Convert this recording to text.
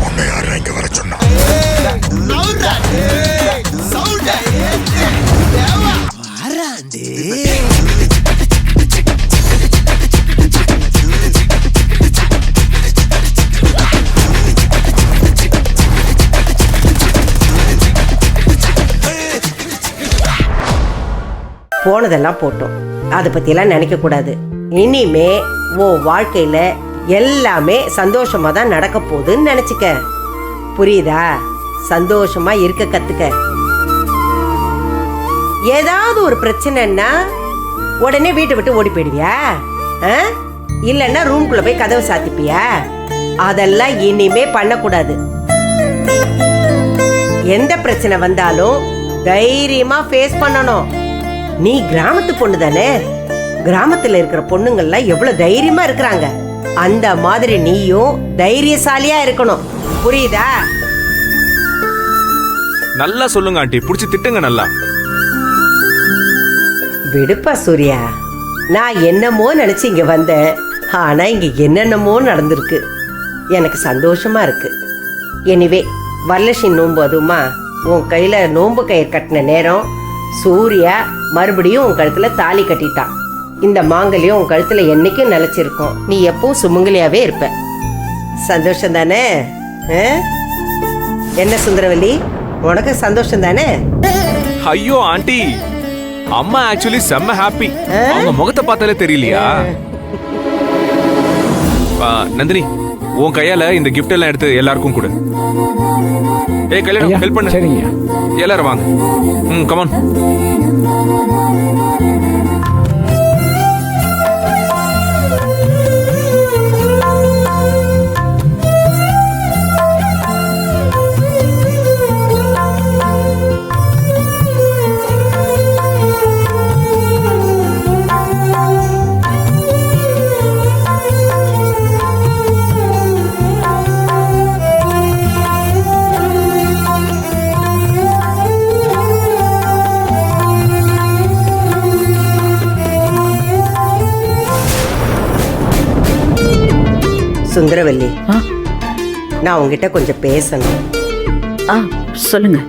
உன்னை யாரும் இங்க வர சொன்னா? போனதெல்லாம் போட்டோம், அதை பத்தியெல்லாம் நினைக்க கூடாது. இனிமே உன் வாழ்க்கையில எல்லாமே சந்தோஷமா தான் நடக்க போகுதுன்னு நினைச்சுக்க. புரியுதா? சந்தோஷமா இருக்க கத்துக்க. ஏதாவது ஒரு பிரச்சனைன்னா உடனே வீட்டை விட்டு ஓடி போயிடுவியா? இல்லைன்னா ரூம்குள்ள போய் கதவை சாத்திப்பியா? அதெல்லாம் இனிமே பண்ணக்கூடாது. எந்த பிரச்சனை வந்தாலும் தைரியமா ஃபேஸ் பண்ணணும். நீ கிராமத்து பொண்ணு தானே? கிராமத்துல இருக்கிற பொண்ணுங்கள்லாம் எவ்வளவு தைரியமா இருக்கிறாங்க. அந்த மாதிரி நீயும் தைரியசாலியா இருக்கணும். புரியுதா? நல்லா சொல்லுங்க ஆண்டி, புடிச்சு திட்டுங்க நல்லா. விடுப்பா சூர்யா, நான் என்னமோ நினைச்சு இங்க வந்தேன். ஆனா இங்க என்னென்னமோ நடந்திருக்கு. எனக்கு சந்தோஷமா இருக்கு. எனிவே, வரலட்சுமி நோன்பு அதுமா உன் கையில நோன்பு கயிறு கட்டின நேரம் சூர்யா மறுபடியும் உன் கழுத்துல தாலி கட்டிட்டான். இந்த மாங்கல்யம் உன் கழுத்துல என்னைக்கும் நிலைச்சிருக்கும். நீ எப்பவும் சுமங்கலியாவே இருப்ப. சந்தோஷம் தானே? என்ன சுந்தரவல்லி, உனக்கு சந்தோஷம் தானே? ஐயோ ஆண்டி, அம்மா ஆக்சுவலி செம்ம ஹாப்பி. அவங்க முகத்தை பார்த்தாலே தெரியலையா? நந்தினி, உன் கையால இந்த கிஃப்ட் எல்லாம் எடுத்து எல்லாருக்கும் கொடு. ஏய் கல்யாணம், ஹெல்ப் பண்ணு. சரிங்க. எல்லாரும் வாங்க. Come on. சுந்தரவல்லி, நான் உங்ககிட்ட கொஞ்சம் பேசணும். சொல்லுங்க.